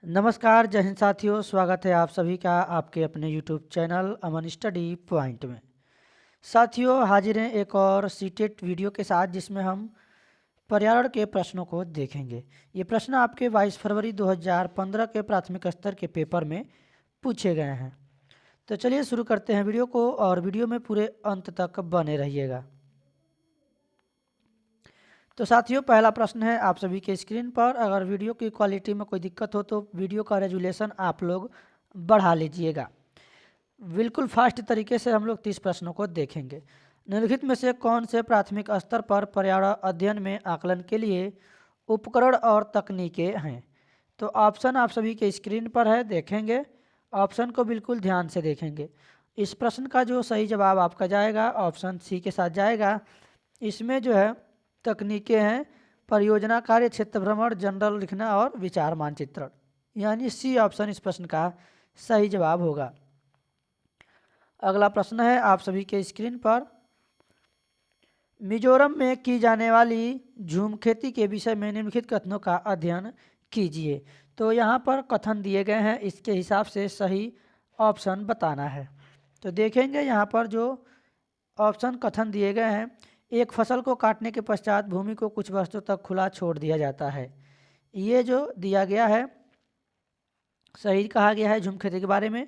नमस्कार, जय हिंद साथियों। स्वागत है आप सभी का आपके अपने YouTube चैनल अमन स्टडी पॉइंट में। साथियों, हाजिर हैं एक और सीटेट वीडियो के साथ जिसमें हम पर्यावरण के प्रश्नों को देखेंगे। ये प्रश्न आपके 22 फरवरी 2015 के प्राथमिक स्तर के पेपर में पूछे गए हैं। तो चलिए शुरू करते हैं वीडियो को और वीडियो में पूरे अंत तक बने रहिएगा। तो साथियों, पहला प्रश्न है आप सभी के स्क्रीन पर। अगर वीडियो की क्वालिटी में कोई दिक्कत हो तो वीडियो का रेजुलेशन आप लोग बढ़ा लीजिएगा। बिल्कुल फास्ट तरीके से हम लोग 30 प्रश्नों को देखेंगे। निम्नलिखित में से कौन से प्राथमिक स्तर पर पर्यावरण अध्ययन में आकलन के लिए उपकरण और तकनीकें हैं? तो ऑप्शन आप सभी के स्क्रीन पर है, देखेंगे। ऑप्शन को बिल्कुल ध्यान से देखेंगे। इस प्रश्न का जो सही जवाब आपका जाएगा ऑप्शन सी के साथ जाएगा। इसमें जो है तकनीकें हैं परियोजना कार्य, क्षेत्र भ्रमण, जनरल लिखना और विचार मानचित्रण, यानी सी ऑप्शन इस प्रश्न का सही जवाब होगा। अगला प्रश्न है आप सभी के स्क्रीन पर। मिजोरम में की जाने वाली झूम खेती के विषय में निम्नलिखित कथनों का अध्ययन कीजिए। तो यहाँ पर कथन दिए गए हैं, इसके हिसाब से सही ऑप्शन बताना है। तो देखेंगे यहाँ पर जो ऑप्शन कथन दिए गए हैं, एक फसल को काटने के पश्चात भूमि को कुछ वर्षों तक खुला छोड़ दिया जाता है। ये जो दिया गया है सही कहा गया है झूम खेती के बारे में।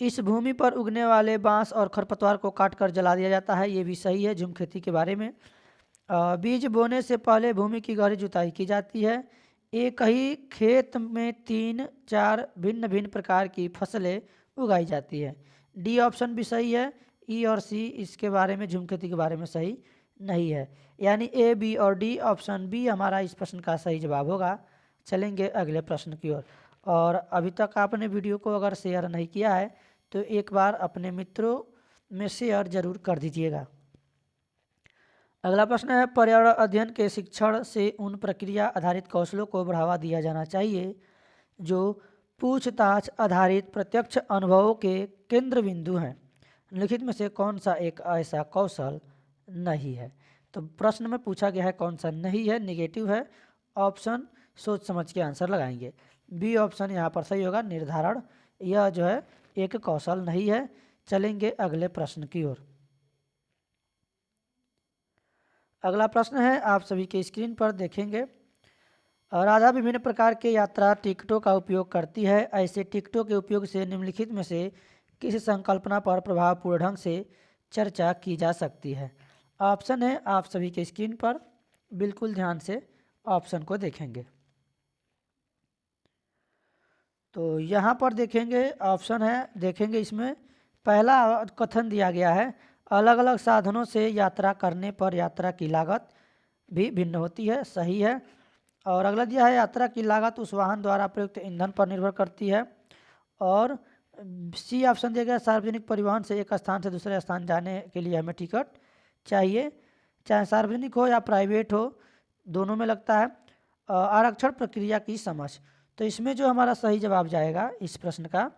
इस भूमि पर उगने वाले बांस और खरपतवार को काटकर जला दिया जाता है, ये भी सही है झूम खेती के बारे में। बीज बोने से पहले भूमि की गहरी जुताई की जाती है। एक ही खेत में 3-4 भिन्न भिन्न प्रकार की फसलें उगाई जाती है। डी ऑप्शन भी सही है। ई और सी इसके बारे में झूम खेती के बारे में सही नहीं है, यानी ए, बी और डी ऑप्शन बी हमारा इस प्रश्न का सही जवाब होगा। चलेंगे अगले प्रश्न की ओर। और अभी तक आपने वीडियो को अगर शेयर नहीं किया है तो एक बार अपने मित्रों में शेयर जरूर कर दीजिएगा। अगला प्रश्न है पर्यावरण अध्ययन के शिक्षण से उन प्रक्रिया आधारित कौशलों को बढ़ावा दिया जाना चाहिए जो पूछताछ आधारित प्रत्यक्ष अनुभवों के केंद्र बिंदु हैं। निम्नलिखित में से कौन सा एक ऐसा कौशल नहीं है? तो प्रश्न में पूछा गया है कौन सा नहीं है, निगेटिव है। ऑप्शन सोच समझ के आंसर लगाएंगे। बी ऑप्शन यहाँ पर सही होगा, निर्धारण। यह जो है एक कौशल नहीं है। चलेंगे अगले प्रश्न की ओर। अगला प्रश्न है आप सभी के स्क्रीन पर, देखेंगे। राधा विभिन्न प्रकार के यात्रा टिकटों का उपयोग करती है। ऐसे टिकटों के उपयोग से निम्नलिखित में से किस संकल्पना पर प्रभावपूर्ण ढंग से चर्चा की जा सकती है? ऑप्शन है आप सभी के स्क्रीन पर, बिल्कुल ध्यान से ऑप्शन को देखेंगे। तो यहाँ पर देखेंगे ऑप्शन है, देखेंगे इसमें पहला कथन दिया गया है अलग अलग साधनों से यात्रा करने पर यात्रा की लागत भी भिन्न होती है, सही है। और अगला दिया है यात्रा की लागत उस वाहन द्वारा प्रयुक्त ईंधन पर निर्भर करती है। और सी ऑप्शन दिया गया सार्वजनिक परिवहन से एक स्थान से दूसरे स्थान जाने के लिए हमें टिकट चाहिए, चाहे सार्वजनिक हो या प्राइवेट हो, दोनों में लगता है। आरक्षण प्रक्रिया की समझ, तो इसमें जो हमारा सही जवाब जाएगा इस प्रश्न का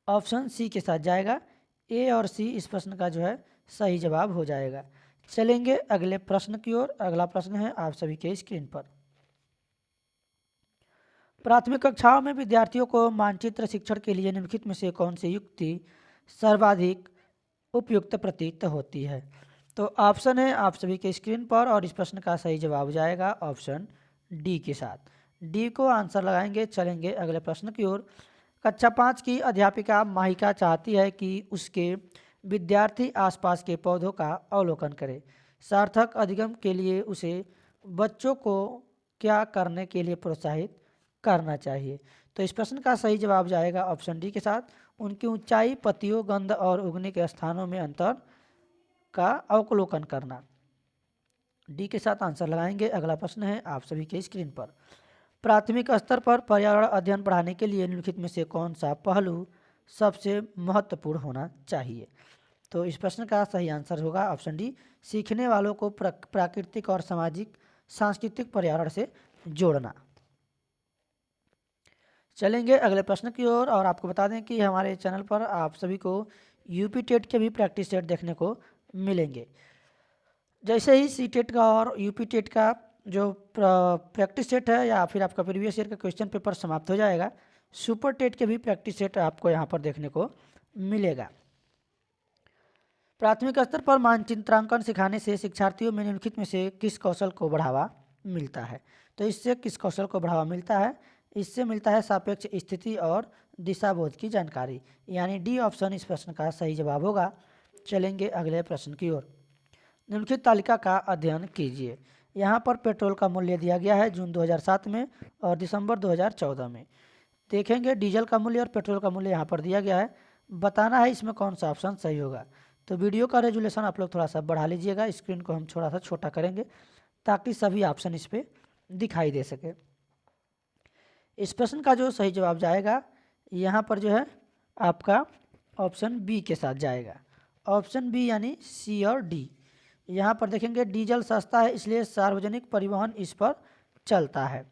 ऑप्शन सी के साथ जाएगा। ए और सी इस प्रश्न का जो है सही जवाब हो जाएगा। चलेंगे अगले प्रश्न की ओर। अगला प्रश्न है आप सभी के स्क्रीन पर। प्राथमिक कक्षाओं में विद्यार्थियों को मानचित्र शिक्षण के लिए निम्नलिखित में से कौन सी युक्ति सर्वाधिक उपयुक्त प्रतीत होती है? तो ऑप्शन है आप सभी के स्क्रीन पर और इस प्रश्न का सही जवाब जाएगा ऑप्शन डी के साथ। डी को आंसर लगाएंगे। चलेंगे अगले प्रश्न की ओर। कक्षा 5 की अध्यापिका माहिका चाहती है कि उसके विद्यार्थी आसपास के पौधों का अवलोकन करें। सार्थक अधिगम के लिए उसे बच्चों को क्या करने के लिए प्रोत्साहित करना चाहिए? तो इस प्रश्न का सही जवाब जाएगा ऑप्शन डी के साथ, उनकी ऊंचाई, पत्तियों, गंध और उगने के स्थानों में अंतर का अवलोकन करना। डी के साथ आंसर लगाएंगे। अगला प्रश्न है आप सभी के स्क्रीन पर। प्राथमिक स्तर पर पर्यावरण अध्ययन पढ़ाने के लिए निम्नलिखित में से कौन सा पहलू सबसे महत्वपूर्ण होना चाहिए? तो इस प्रश्न का सही आंसर होगा ऑप्शन डी, सीखने वालों को प्राकृतिक और सामाजिक सांस्कृतिक पर्यावरण से जोड़ना। चलेंगे अगले प्रश्न की ओर। और आपको बता दें कि हमारे चैनल पर आप सभी को यूपी टेट के भी प्रैक्टिस सेट देखने को मिलेंगे। जैसे ही सी टेट का और यूपी टेट का जो प्रैक्टिस सेट है या फिर आपका प्रीवियस ईयर का क्वेश्चन पेपर समाप्त हो जाएगा। सुपर टेट के भी प्रैक्टिस सेट आपको यहाँ पर देखने को मिलेगा। प्राथमिक स्तर पर मानचित्रांकन सिखाने से शिक्षार्थियों में निम्नलिखित में से किस कौशल को बढ़ावा मिलता है? तो इससे किस कौशल को बढ़ावा मिलता है? इससे मिलता है सापेक्ष स्थिति और दिशाबोध की जानकारी, यानी डी ऑप्शन इस प्रश्न का सही जवाब होगा। चलेंगे अगले प्रश्न की ओर। निम्नलिखित तालिका का अध्ययन कीजिए। यहाँ पर पेट्रोल का मूल्य दिया गया है जून 2007 में और दिसंबर 2014 में। देखेंगे डीजल का मूल्य और पेट्रोल का मूल्य यहाँ पर दिया गया है। बताना है इसमें कौन सा ऑप्शन सही होगा। तो वीडियो का रेजुलेशन आप लोग थोड़ा सा बढ़ा लीजिएगा, स्क्रीन को हम थोड़ा सा छोटा करेंगे ताकि सभी ऑप्शन इस पर दिखाई दे सके। इस प्रश्न का जो सही जवाब जाएगा यहाँ पर जो है आपका ऑप्शन बी के साथ जाएगा। ऑप्शन बी यानी सी और डी। यहाँ पर देखेंगे डीजल सस्ता है इसलिए सार्वजनिक परिवहन इस पर चलता है,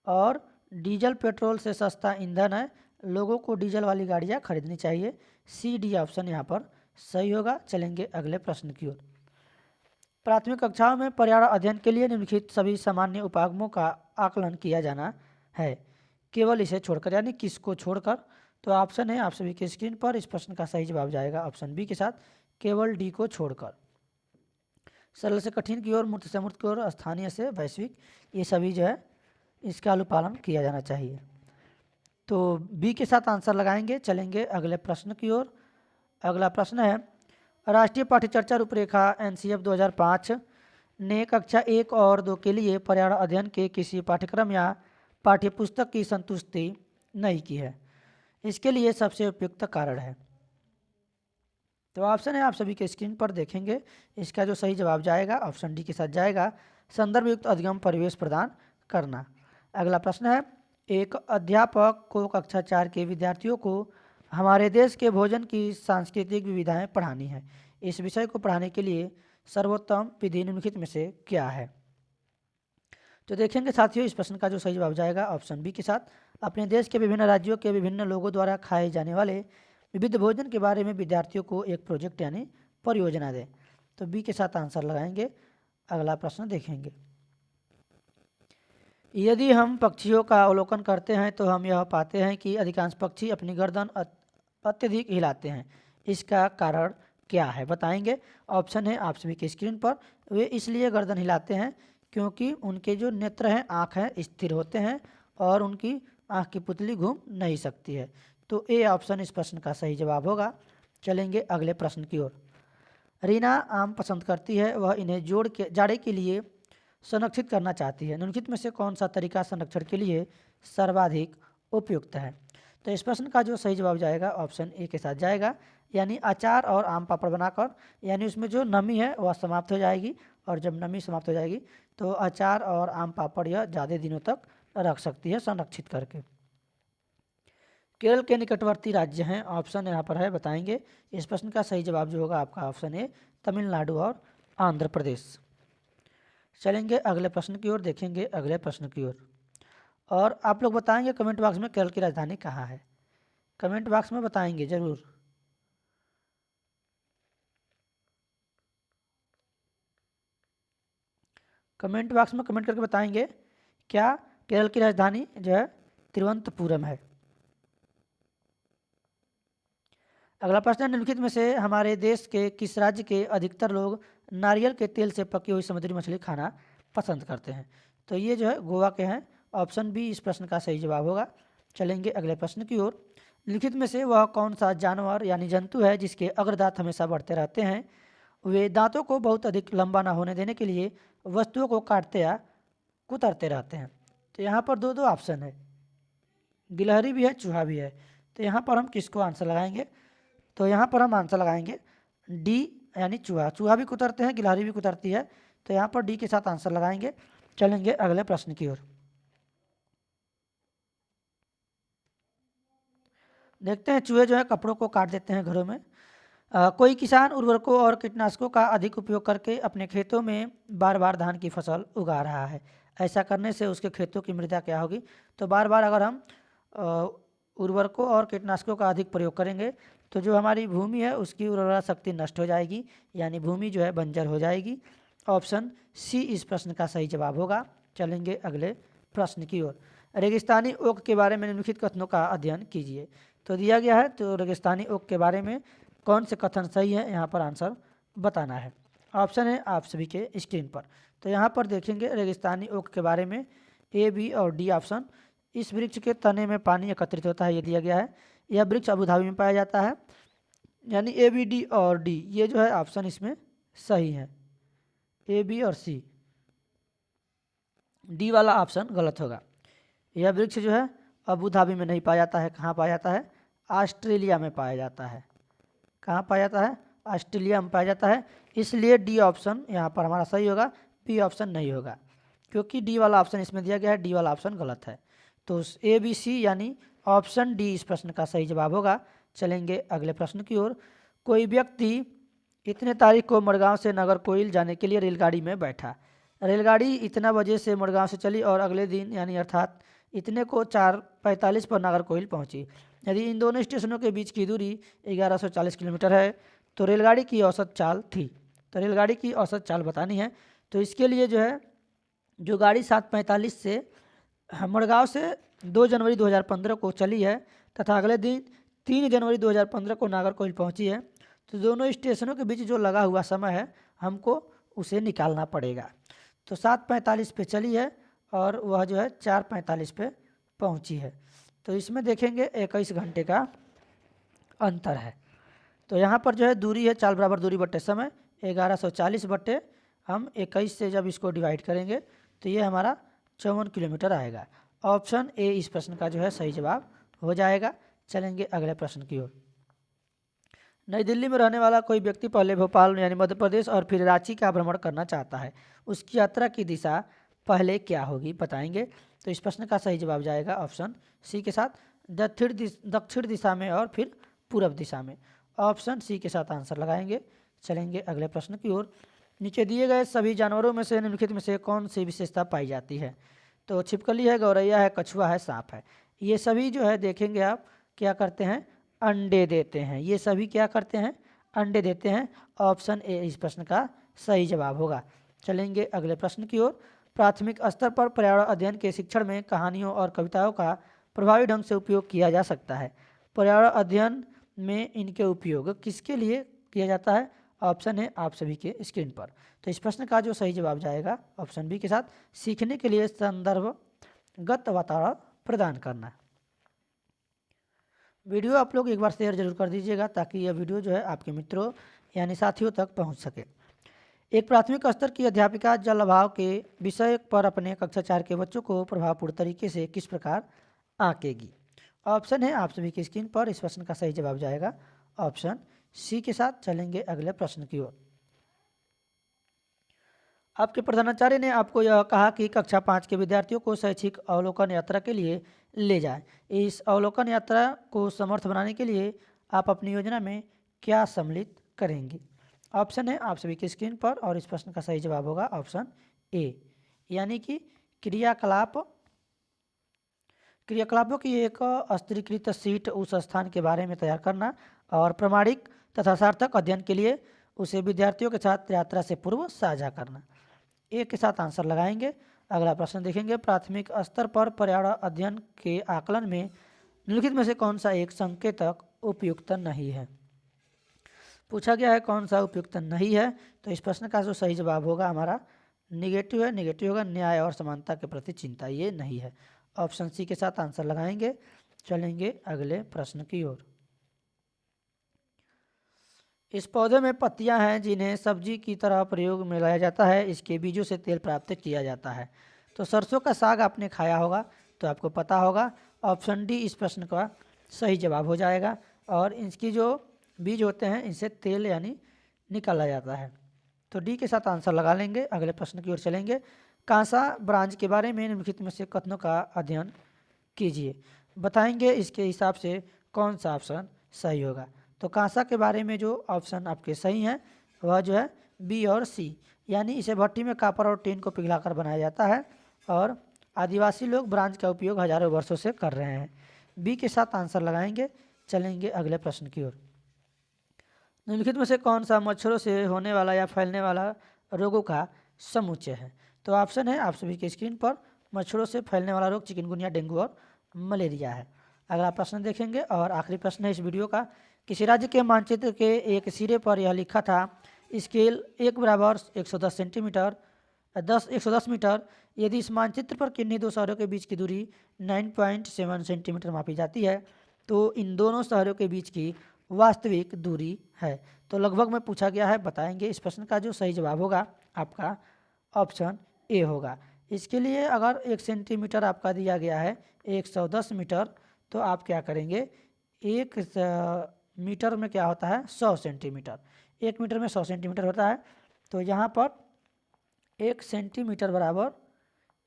और डीजल पेट्रोल से सस्ता ईंधन है, लोगों को डीजल वाली गाड़ियाँ खरीदनी चाहिए। सी डी ऑप्शन यहाँ पर सही होगा। चलेंगे अगले प्रश्न की ओर। प्राथमिक कक्षाओं में पर्यावरण अध्ययन के लिए निम्नलिखित सभी सामान्य उपागमों का आकलन किया जाना है, केवल इसे छोड़कर, यानी किसको छोड़कर? तो ऑप्शन है आप सभी के स्क्रीन पर। इस प्रश्न का सही जवाब जाएगा ऑप्शन बी के साथ, केवल डी को छोड़कर। सरल से कठिन की ओर, मूर्त से मूर्त की ओर, स्थानीय से वैश्विक, ये सभी जो है इसका अनुपालन किया जाना चाहिए। तो बी के साथ आंसर लगाएंगे। चलेंगे अगले प्रश्न की ओर। अगला प्रश्न है, राष्ट्रीय पाठ्यचर्चा रूपरेखा एनसीएफ 2005 ने कक्षा 1 और 2 के लिए पर्यावरण अध्ययन के किसी पाठ्यक्रम या पाठ्यपुस्तक की संतुष्टि नहीं की है। इसके लिए सबसे उपयुक्त कारण है। तो ऑप्शन है आप सभी के स्क्रीन पर देखेंगे। इसका जो सही जवाब जाएगा ऑप्शन डी के साथ जाएगा, संदर्भ युक्त अधिगम परिवेश प्रदान करना। अगला प्रश्न है, एक अध्यापक को कक्षा 4 के विद्यार्थियों को हमारे देश के भोजन की सांस्कृतिक विविधताएं पढ़ानी है। इस विषय को पढ़ाने के लिए सर्वोत्तम विधि निम्नलिखित में से क्या है? तो देखेंगे साथियों, इस प्रश्न का जो सही जवाब जाएगा ऑप्शन बी के साथ, अपने देश के विभिन्न राज्यों के विभिन्न लोगों द्वारा खाए जाने वाले विविध भोजन के बारे में विद्यार्थियों को एक प्रोजेक्ट यानी परियोजना दें। तो बी के साथ आंसर लगाएंगे। अगला प्रश्न देखेंगे, यदि हम पक्षियों का अवलोकन करते हैं तो हम यह पाते हैं कि अधिकांश पक्षी अपनी गर्दन अत्यधिक हिलाते हैं। इसका कारण क्या है? बताएंगे। ऑप्शन है आप सभी के स्क्रीन पर। वे इसलिए गर्दन हिलाते हैं क्योंकि उनके जो नेत्र हैं, आँख हैं, स्थिर होते हैं और उनकी आँख की पुतली घूम नहीं सकती है। तो ए ऑप्शन इस प्रश्न का सही जवाब होगा। चलेंगे अगले प्रश्न की ओर। रीना आम पसंद करती है, वह इन्हें जाड़े के लिए संरक्षित करना चाहती है। निम्नलिखित में से कौन सा तरीका संरक्षण के लिए सर्वाधिक उपयुक्त है? तो इस प्रश्न का जो सही जवाब जाएगा ऑप्शन ए के साथ जाएगा, यानी अचार और आम पापड़ बनाकर, यानी उसमें जो नमी है वह समाप्त हो जाएगी, और जब नमी समाप्त हो जाएगी तो अचार और आम पापड़ यह ज़्यादा दिनों तक रख सकती है संरक्षित करके। केरल के निकटवर्ती राज्य हैं, ऑप्शन यहाँ पर है, बताएंगे। इस प्रश्न का सही जवाब जो होगा आपका ऑप्शन ए, तमिलनाडु और आंध्र प्रदेश। चलेंगे अगले प्रश्न की ओर। देखेंगे अगले प्रश्न की ओर, और आप लोग बताएंगे कमेंट बॉक्स में केरल की राजधानी कहाँ है। कमेंट बॉक्स में बताएंगे जरूर। कमेंट बॉक्स में कमेंट करके बताएंगे क्या केरल की राजधानी जो है तिरुवनंतपुरम है। अगला प्रश्न, निम्नलिखित में से हमारे देश के किस राज्य के अधिकतर लोग नारियल के तेल से पकी हुई समुद्री मछली खाना पसंद करते हैं? तो ये जो है गोवा के हैं। ऑप्शन बी इस प्रश्न का सही जवाब होगा। चलेंगे अगले प्रश्न की ओर। निम्नलिखित में से वह कौन सा जानवर यानी जंतु है जिसके अग्रदांत हमेशा बढ़ते रहते हैं? वे दांतों को बहुत अधिक लंबा ना होने देने के लिए वस्तुओं को काटते या कुतरते रहते हैं। तो यहाँ पर दो ऑप्शन है, गिलहरी भी है, चूहा भी है। तो यहाँ पर हम किसको आंसर लगाएंगे? तो यहाँ पर हम आंसर लगाएंगे डी, यानी चूहा। चूहा भी कुतरते हैं, गिलहरी भी कुतरती है, तो यहाँ पर डी के साथ आंसर लगाएंगे। चलेंगे अगले प्रश्न की ओर। देखते हैं, चूहे जो है कपड़ों को काट देते हैं घरों में। कोई किसान उर्वरकों और कीटनाशकों का अधिक उपयोग करके अपने खेतों में बार बार धान की फसल उगा रहा है। ऐसा करने से उसके खेतों की मृदा क्या होगी? तो बार बार अगर हम उर्वरकों और कीटनाशकों का अधिक प्रयोग करेंगे तो जो हमारी भूमि है उसकी उर्वरा शक्ति नष्ट हो जाएगी, यानी भूमि जो है बंजर हो जाएगी। ऑप्शन सी इस प्रश्न का सही जवाब होगा। चलेंगे अगले प्रश्न की ओर। रेगिस्तानी ओक के बारे में निम्नलिखित कथनों का अध्ययन कीजिए। तो दिया गया है, तो रेगिस्तानी ओक के बारे में कौन से कथन सही है, यहाँ पर आंसर बताना है। ऑप्शन है आप सभी के स्क्रीन पर। तो यहाँ पर देखेंगे रेगिस्तानी ओक के बारे में ए, बी और डी ऑप्शन। इस वृक्ष के तने में पानी एकत्रित होता है, ये दिया गया है। यह वृक्ष अबू धाबी में पाया जाता है, यानी ए, बी, डी और डी ये जो है ऑप्शन इसमें सही है। ए, बी और सी, डी वाला ऑप्शन गलत होगा। यह वृक्ष जो है अबू धाबी में नहीं पाया जाता है। कहाँ पाया जाता है? ऑस्ट्रेलिया में पाया जाता है। कहाँ पाया जाता है? ऑस्ट्रेलिया में पाया जाता है। इसलिए डी ऑप्शन यहाँ पर हमारा सही होगा, बी ऑप्शन नहीं होगा, क्योंकि डी वाला ऑप्शन इसमें दिया गया है, डी वाला ऑप्शन गलत है। तो ए, बी, सी यानी ऑप्शन डी इस प्रश्न का सही जवाब होगा। चलेंगे अगले प्रश्न की ओर। कोई व्यक्ति इतने तारीख को मडगांव से नागरकोइल जाने के लिए रेलगाड़ी में बैठा। रेलगाड़ी इतना बजे से मडगांव से चली और अगले दिन यानी अर्थात इतने को 4:45 पर नागरकोइल पहुंची। यदि इन दोनों स्टेशनों के बीच की दूरी 1140 किलोमीटर है तो रेलगाड़ी की औसत चाल थी। तो रेलगाड़ी की औसत चाल बतानी है। तो इसके लिए जो है, जो गाड़ी 7:45 से मडगांव से 2 जनवरी 2015 को चली है तथा अगले दिन 3 जनवरी 2015 को नागरकोइल पहुंची है, तो दोनों स्टेशनों के बीच जो लगा हुआ समय है हमको उसे निकालना पड़ेगा। तो 7:45 पे चली है और वह जो है 4:45 पे पहुंची है। तो इसमें देखेंगे 21 घंटे का अंतर है। तो यहाँ पर जो है दूरी है चाल बराबर दूरी बट्टे समय 1140 बट्टे हम 21 से जब इसको डिवाइड करेंगे तो ये हमारा 54 किलोमीटर आएगा। ऑप्शन ए इस प्रश्न का जो है सही जवाब हो जाएगा। चलेंगे अगले प्रश्न की ओर। नई दिल्ली में रहने वाला कोई व्यक्ति पहले भोपाल यानी मध्य प्रदेश और फिर रांची का भ्रमण करना चाहता है। उसकी यात्रा की दिशा पहले क्या होगी बताएंगे। तो इस प्रश्न का सही जवाब जाएगा ऑप्शन सी के साथ, दक्षिण दिशा में और फिर पूर्व दिशा में। ऑप्शन सी के साथ आंसर लगाएंगे। चलेंगे अगले प्रश्न की ओर। नीचे दिए गए सभी जानवरों में से निम्नलिखित में से कौन सी विशेषता पाई जाती है। तो छिपकली है, गौरैया है, कछुआ है, सांप है। ये सभी जो है देखेंगे आप क्या करते हैं, अंडे देते हैं। ये सभी क्या करते हैं, अंडे देते हैं। ऑप्शन ए इस प्रश्न का सही जवाब होगा। चलेंगे अगले प्रश्न की ओर। प्राथमिक स्तर पर पर्यावरण अध्ययन के शिक्षण में कहानियों और कविताओं का प्रभावी ढंग से उपयोग किया जा सकता है। पर्यावरण अध्ययन में इनके उपयोग किसके लिए किया जाता है? ऑप्शन है आप सभी के स्क्रीन पर। तो इस प्रश्न का जो सही जवाब जाएगा ऑप्शन बी के साथ, सीखने के लिए संदर्भगत वातावरण प्रदान करना। वीडियो आप लोग एक बार शेयर जरूर कर दीजिएगा ताकि यह वीडियो जो है आपके मित्रों यानी साथियों तक पहुंच सके। एक प्राथमिक स्तर की अध्यापिका जल अभाव के विषय पर अपने कक्षा 4 के बच्चों को प्रभावपूर्ण तरीके से किस प्रकार आंकेगी। ऑप्शन है आप सभी की स्क्रीन पर। इस प्रश्न का सही जवाब जाएगा ऑप्शन सी के साथ। चलेंगे अगले प्रश्न की ओर। आपके प्रधानाचार्य ने आपको यह कहा कि कक्षा 5 के विद्यार्थियों को शैक्षिक अवलोकन यात्रा के लिए ले जाएं। इस अवलोकन यात्रा को समर्थ बनाने के लिए आप अपनी योजना में क्या सम्मिलित करेंगे। ऑप्शन है आप सभी की स्क्रीन पर और इस प्रश्न का सही जवाब होगा ऑप्शन ए, यानी कि क्रियाकलापों की एक स्तरीकृत सीट उस स्थान के बारे में तैयार करना और प्रमाणिक तथा सार्थक अध्ययन के लिए उसे विद्यार्थियों के साथ यात्रा से पूर्व साझा करना। ए के साथ आंसर लगाएंगे। अगला प्रश्न देखेंगे। प्राथमिक स्तर पर पर्यावरण अध्ययन के आकलन में निम्नलिखित में से कौन सा एक संकेतक उपयुक्त नहीं है। पूछा गया है कौन सा उपयुक्त नहीं है। तो इस प्रश्न का जो सही जवाब होगा हमारा निगेटिव है। निगेटिव होगा न्याय और समानता के प्रति चिंता, ये नहीं है। ऑप्शन सी के साथ आंसर लगाएंगे। चलेंगे अगले प्रश्न की ओर। इस पौधे में पत्तियां हैं जिन्हें सब्जी की तरह प्रयोग में लाया जाता है। इसके बीजों से तेल प्राप्त किया जाता है। तो सरसों का साग आपने खाया होगा तो आपको पता होगा। ऑप्शन डी इस प्रश्न का सही जवाब हो जाएगा। और इसकी जो बीज होते हैं इनसे तेल यानी निकाला जाता है। तो डी के साथ आंसर लगा लेंगे। अगले प्रश्न की ओर चलेंगे। कांसा ब्रांच के बारे में निम्नलिखित में से कथनों का अध्ययन कीजिए। बताएंगे इसके हिसाब से कौन सा ऑप्शन सही होगा। तो कांसा के बारे में जो ऑप्शन आपके सही हैं वह जो है बी और सी, यानी इसे भट्टी में कॉपर और टिन को पिघलाकर बनाया जाता है और आदिवासी लोग ब्रांच का उपयोग हजारों वर्षों से कर रहे हैं। बी के साथ आंसर लगाएंगे। चलेंगे अगले प्रश्न की ओर। निम्नलिखित में से कौन सा मच्छरों से होने वाला या फैलने वाला रोगों का समुच्चय है। तो ऑप्शन है आप सभी के स्क्रीन पर, मच्छरों से फैलने वाला रोग चिकनगुनिया, डेंगू और मलेरिया है। अगला प्रश्न देखेंगे और आखिरी प्रश्न है इस वीडियो का। किसी राज्य के मानचित्र के एक सिरे पर यह लिखा था, स्केल 1 बराबर 110 सेंटीमीटर 110 मीटर। यदि इस मानचित्र पर किन्हीं दो शहरों के बीच की दूरी 9.7 सेंटीमीटर मापी जाती है तो इन दोनों शहरों के बीच की वास्तविक दूरी है। तो लगभग में पूछा गया है, बताएंगे। इस प्रश्न का जो सही जवाब होगा आपका ऑप्शन ए होगा। इसके लिए अगर 1 सेंटीमीटर आपका दिया गया है 110 मीटर, तो आप क्या करेंगे, 1 मीटर में क्या होता है 100 सेंटीमीटर, 1 मीटर में 100 सेंटीमीटर होता है। तो यहाँ पर 1 सेंटीमीटर बराबर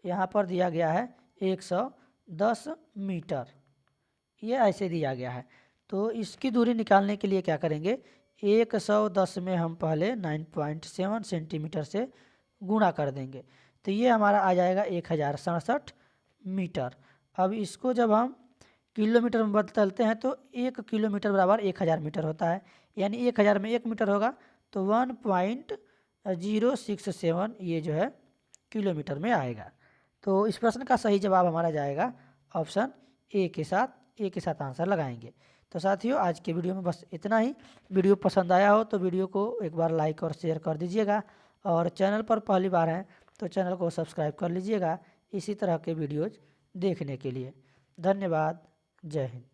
यहाँ पर दिया गया है 110 मीटर, ये ऐसे दिया गया है। तो इसकी दूरी निकालने के लिए क्या करेंगे, 110 में हम पहले 9.7 सेंटीमीटर से गुणा कर देंगे, तो ये हमारा आ जाएगा 1067 मीटर। अब इसको जब हम किलोमीटर में बदलते हैं तो 1 किलोमीटर बराबर 1000 मीटर होता है, यानी 1000 में 1 मीटर होगा तो 1.067 ये जो है किलोमीटर में आएगा। तो इस प्रश्न का सही जवाब हमारा जाएगा ऑप्शन ए के साथ आंसर लगाएंगे। तो साथियों आज के वीडियो में बस इतना ही। वीडियो पसंद आया हो तो वीडियो को एक बार लाइक और शेयर कर दीजिएगा, और चैनल पर पहली बार हैं तो चैनल को सब्सक्राइब कर लीजिएगा इसी तरह के वीडियोज़ देखने के लिए। धन्यवाद। जय हिंद।